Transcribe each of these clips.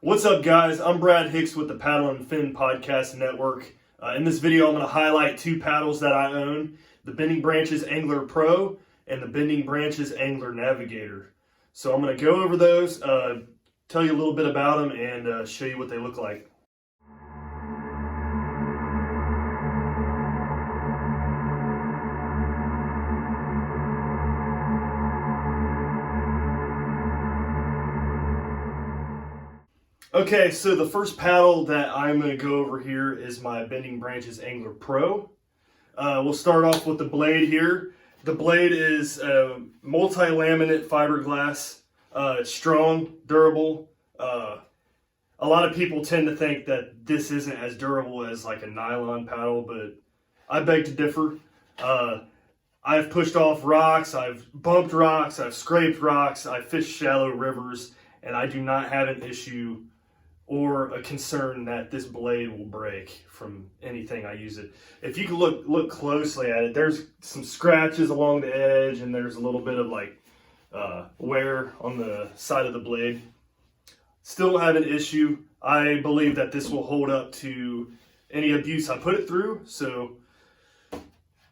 What's up, guys? I'm Brad Hicks with the Paddle and Fin Podcast Network. In this video, I'm going to highlight two paddles that I own, the Bending Branches Angler Pro and the Bending Branches Angler Navigator. So I'm going to go over those, tell you a little bit about them, and show you what they look like. Okay, so the first paddle that I'm going to go over here is my Bending Branches Angler Pro. We'll start off with the blade here. The blade is multi-laminate fiberglass. It's strong, durable. A lot of people tend to think that this isn't as durable as like a nylon paddle, but I beg to differ. I've pushed off rocks, I've bumped rocks, I've scraped rocks, I've fished shallow rivers, and I do not have an issue or a concern that this blade will break from anything I use it. If you can look closely at it, there's some scratches along the edge, and there's a little bit of like wear on the side of the blade. Still don't have an issue. I believe that this will hold up to any abuse I put it through. So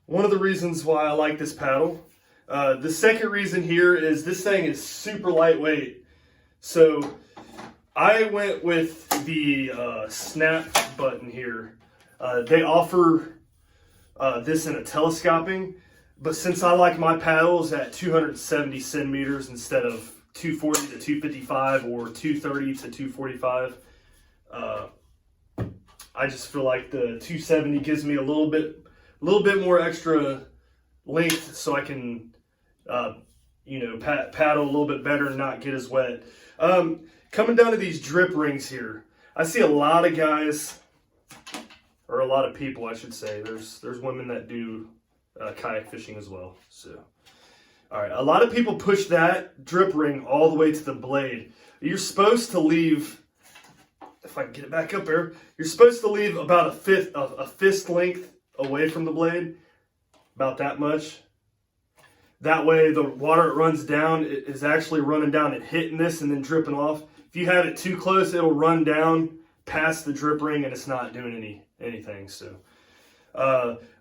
one of the reasons why I like this paddle. The second reason here is this thing is super lightweight. So I went with the snap button here. They offer this in a telescoping, but since I like my paddles at 270 centimeters instead of 240 to 255 or 230 to 245, I just feel like the 270 gives me a little bit more extra length, so I can paddle a little bit better and not get as wet. Coming down to these drip rings here, I see a lot of guys, or a lot of people I should say, there's women that do kayak fishing as well. So, all right, a lot of people push that drip ring all the way to the blade. You're supposed to leave, if I can get it back up there, you're supposed to leave about a fist length away from the blade, about that much. That way the water it runs down, it is actually running down and hitting this and then dripping off. If you have it too close, it'll run down past the drip ring and it's not doing anything. So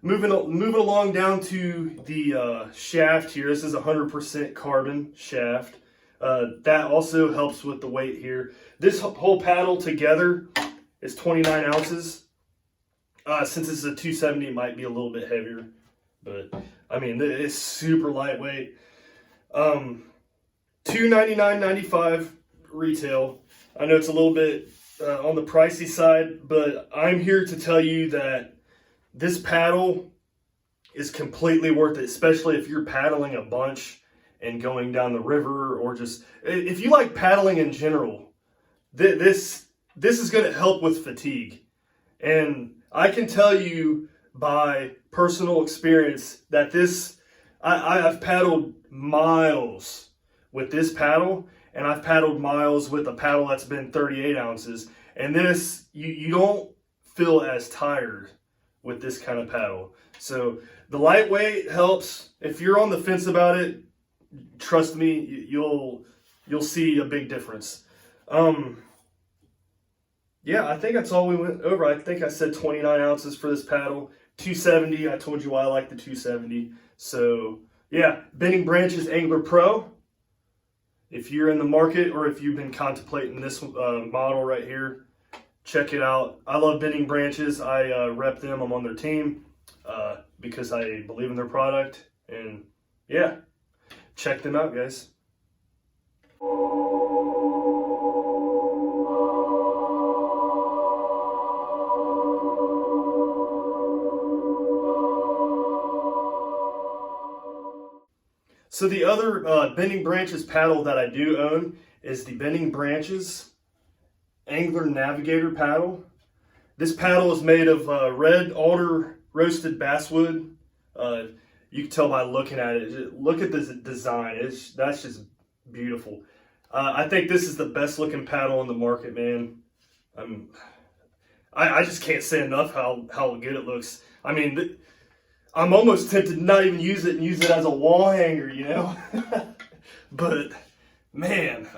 moving along down to the shaft here. This is 100% carbon shaft. That also helps with the weight here. This whole paddle together is 29 ounces. Since this is a 270, it might be a little bit heavier, but I mean, it's super lightweight. $299.95 retail. I know it's a little bit on the pricey side, but I'm here to tell you that this paddle is completely worth it, especially if you're paddling a bunch and going down the river, or just if you like paddling in general. This is going to help with fatigue, and I can tell you by personal experience that I've paddled miles with this paddle, and I've paddled miles with a paddle that's been 38 ounces. And this, you don't feel as tired with this kind of paddle. So the lightweight helps. If you're on the fence about it, trust me, you'll see a big difference. Yeah, I think that's all we went over. I think I said 29 ounces for this paddle. 270, I told you why I like the 270. So yeah, Bending Branches Angler Pro. If you're in the market, or if you've been contemplating this model right here, check it out. I love Bending Branches. I rep them. I'm on their team because I believe in their product. And yeah, check them out, guys. So the other Bending Branches paddle that I do own is the Bending Branches Angler Navigator paddle. This paddle is made of red alder roasted basswood. You can tell by looking at it. Look at this design. That's just beautiful. I think this is the best looking paddle on the market, man. I just can't say enough how good it looks. I mean, I'm almost tempted to not even use it and use it as a wall hanger, you know? But man,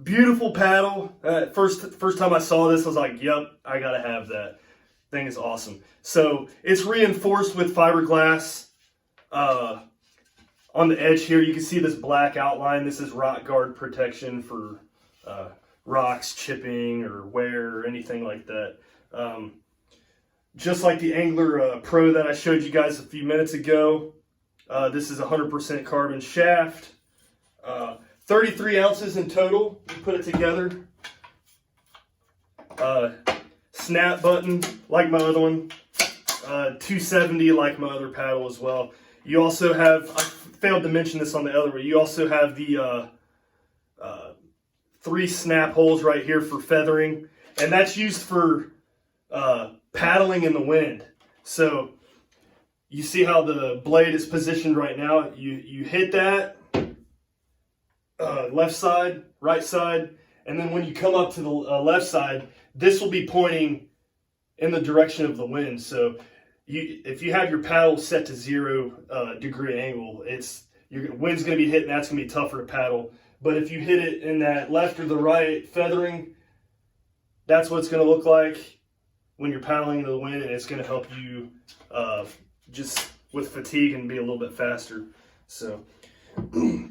Beautiful paddle. First time I saw this, I was like, yep, I gotta have that. Thing is awesome. So it's reinforced with fiberglass. On the edge here, you can see this black outline. This is rock guard protection for rocks, chipping, or wear, or anything like that. Just like the Angler Pro that I showed you guys a few minutes ago, this is 100% carbon shaft. 33 ounces in total. You put it together. Snap button, like my other one. 270, like my other paddle as well. You also have, I failed to mention this on the other one, you also have the 3 snap holes right here for feathering, and that's used for paddling in the wind. So you see how the blade is positioned right now. You hit that left side, right side, and then when you come up to the left side, this will be pointing in the direction of the wind. So if you have your paddle set to 0 degree angle, your wind's going to be hitting. That's going to be tougher to paddle. But if you hit it in that left or the right feathering, that's what it's going to look like when you're paddling into the wind, and it's going to help you just with fatigue and be a little bit faster. So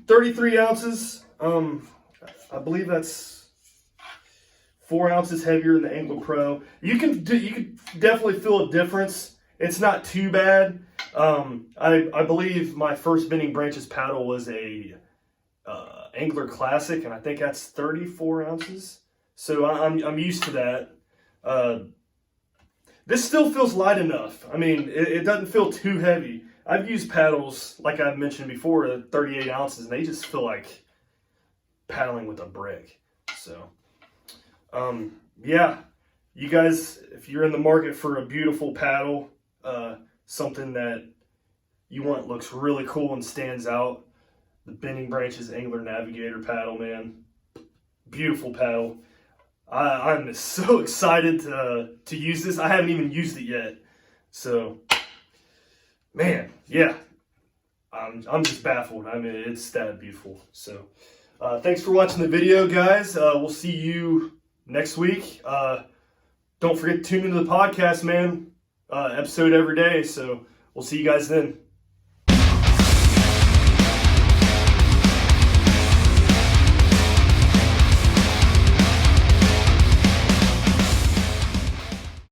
33 ounces. I believe that's 4 ounces heavier than the Angler Pro. You can definitely feel a difference. It's not too bad. I believe my first Bending Branches paddle was a Angler Classic, and I think that's 34 ounces. So I'm used to that. This still feels light enough. I mean, it doesn't feel too heavy. I've used paddles, like I've mentioned before, at 38 ounces, and they just feel like paddling with a brick. So, yeah, you guys, if you're in the market for a beautiful paddle, something that you want looks really cool and stands out, the Bending Branches Angler Navigator paddle, man. Beautiful paddle. I'm so excited to use this. I haven't even used it yet. So, man, yeah. I'm just baffled. I mean, it's that beautiful. So, thanks for watching the video, guys. We'll see you next week. Don't forget to tune into the podcast, man. Episode every day. So, we'll see you guys then.